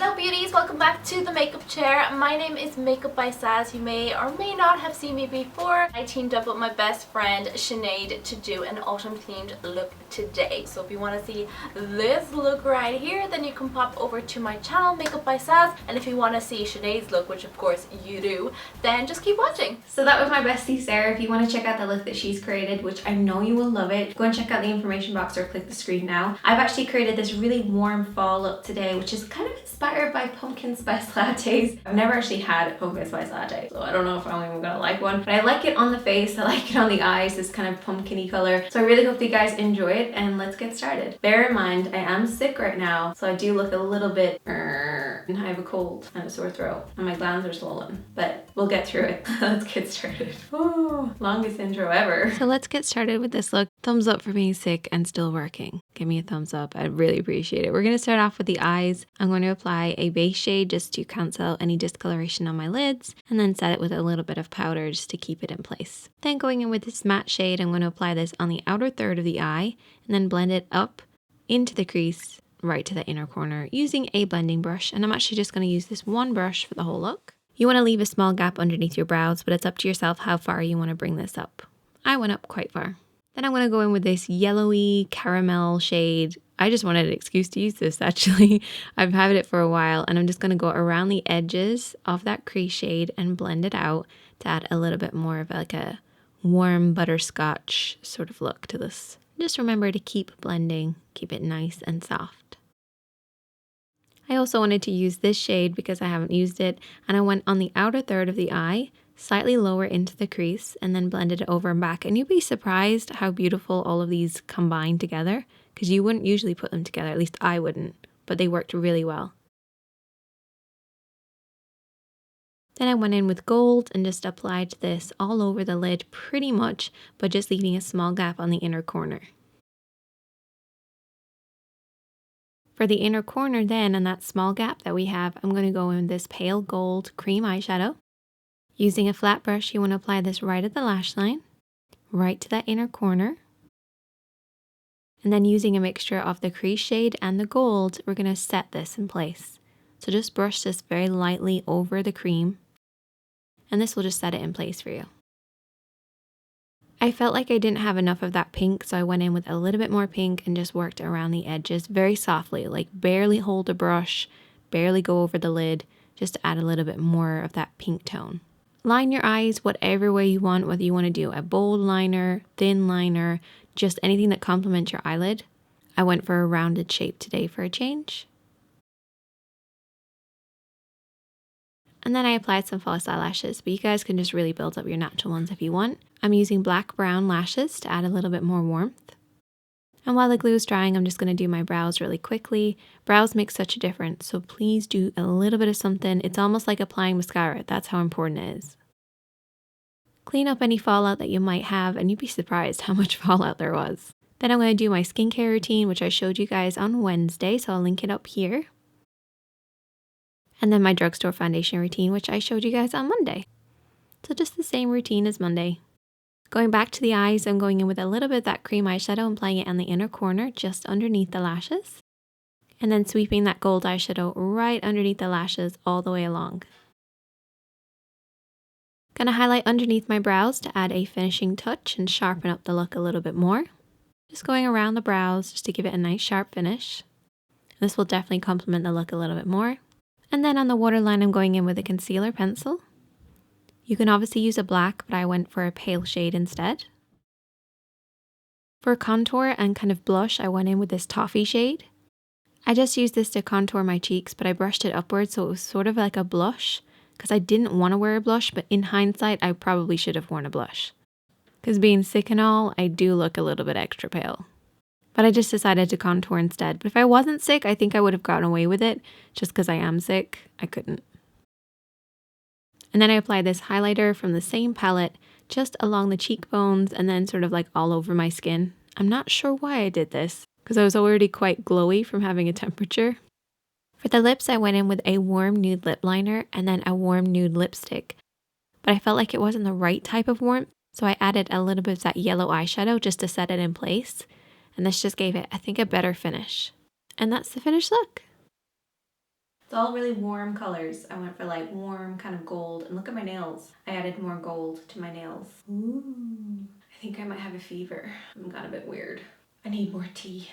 Hello beauties, welcome back to the makeup chair. My name is Makeup by Saz. You may or may not have seen me before. I teamed up with my best friend Sinead to do an autumn themed look today. So if you want to see this look right here, then you can pop over to my channel Makeup by Saz, and if you want to see Sinead's look, which of course you do, then just keep watching. So that was my bestie Sarah. If you want to check out the look that she's created, which I know you will love it, go and check out the information box or click the screen now. I've actually created this really warm fall look today, which is kind of inspired by pumpkin spice lattes. I've never actually had a pumpkin spice latte, so I don't know if I'm even gonna like one, but I like it on the face, I like it on the eyes, this kind of pumpkin-y color. So I really hope that you guys enjoy it, and let's get started. Bear in mind, I am sick right now, so I do look a little bit and I have a cold and a sore throat, and my glands are swollen, but we'll get through it. Let's get started. Oh, longest intro ever. So let's get started with this look. Thumbs up for being sick and still working. Give me a thumbs up. I'd really appreciate it. We're going to start off with the eyes. I'm going to apply a base shade just to cancel out any discoloration on my lids, and then set it with a little bit of powder just to keep it in place. Then going in with this matte shade, I'm going to apply this on the outer third of the eye and then blend it up into the crease right to the inner corner using a blending brush. And I'm actually just going to use this one brush for the whole look. You want to leave a small gap underneath your brows, but it's up to yourself how far you want to bring this up. I went up quite far. Then I'm going to go in with this yellowy caramel shade. I just wanted an excuse to use this actually. I've had it for a while, and I'm just going to go around the edges of that crease shade and blend it out to add a little bit more of like a warm butterscotch sort of look to this. Just remember to keep blending, keep it nice and soft. I also wanted to use this shade because I haven't used it, and I went on the outer third of the eye, slightly lower into the crease, and then blended it over and back. And you'd be surprised how beautiful all of these combine together, because you wouldn't usually put them together, at least I wouldn't, but they worked really well. Then I went in with gold and just applied this all over the lid pretty much, but just leaving a small gap on the inner corner. For the inner corner then, and that small gap that we have, I'm going to go in with this pale gold cream eyeshadow. Using a flat brush, you want to apply this right at the lash line, right to that inner corner. And then using a mixture of the crease shade and the gold, we're going to set this in place. So just brush this very lightly over the cream, and this will just set it in place for you. I felt like I didn't have enough of that pink, so I went in with a little bit more pink and just worked around the edges very softly, like barely hold the brush, barely go over the lid, just to add a little bit more of that pink tone. Line your eyes whatever way you want, whether you want to do a bold liner, thin liner, just anything that complements your eyelid. I went for a rounded shape today for a change. And then I applied some false eyelashes, but you guys can just really build up your natural ones if you want. I'm using black brown lashes to add a little bit more warmth. And while the glue is drying, I'm just going to do my brows really quickly. Brows make such a difference, so please do a little bit of something. It's almost like applying mascara. That's how important it is. Clean up any fallout that you might have, and you'd be surprised how much fallout there was. Then I'm going to do my skincare routine, which I showed you guys on Wednesday, so I'll link it up here. And then my drugstore foundation routine, which I showed you guys on Monday. So just the same routine as Monday. Going back to the eyes, I'm going in with a little bit of that cream eyeshadow and applying it on the inner corner, just underneath the lashes. And then sweeping that gold eyeshadow right underneath the lashes all the way along. Gonna highlight underneath my brows to add a finishing touch and sharpen up the look a little bit more. Just going around the brows just to give it a nice sharp finish. This will definitely complement the look a little bit more. And then on the waterline, I'm going in with a concealer pencil. You can obviously use a black, but I went for a pale shade instead. For contour and kind of blush, I went in with this toffee shade. I just used this to contour my cheeks, but I brushed it upwards so it was sort of like a blush, because I didn't want to wear a blush, but in hindsight, I probably should have worn a blush. Because being sick and all, I do look a little bit extra pale. But I just decided to contour instead. But if I wasn't sick, I think I would have gotten away with it. Just because I am sick, I couldn't. And then I applied this highlighter from the same palette just along the cheekbones and then sort of like all over my skin. I'm not sure why I did this, because I was already quite glowy from having a temperature. For the lips, I went in with a warm nude lip liner and then a warm nude lipstick. But I felt like it wasn't the right type of warmth, so I added a little bit of that yellow eyeshadow just to set it in place. And this just gave it, I think, a better finish. And that's the finished look. It's all really warm colors. I went for like warm kind of gold. And look at my nails. I added more gold to my nails. Ooh. I think I might have a fever. I'm got a bit weird. I need more tea.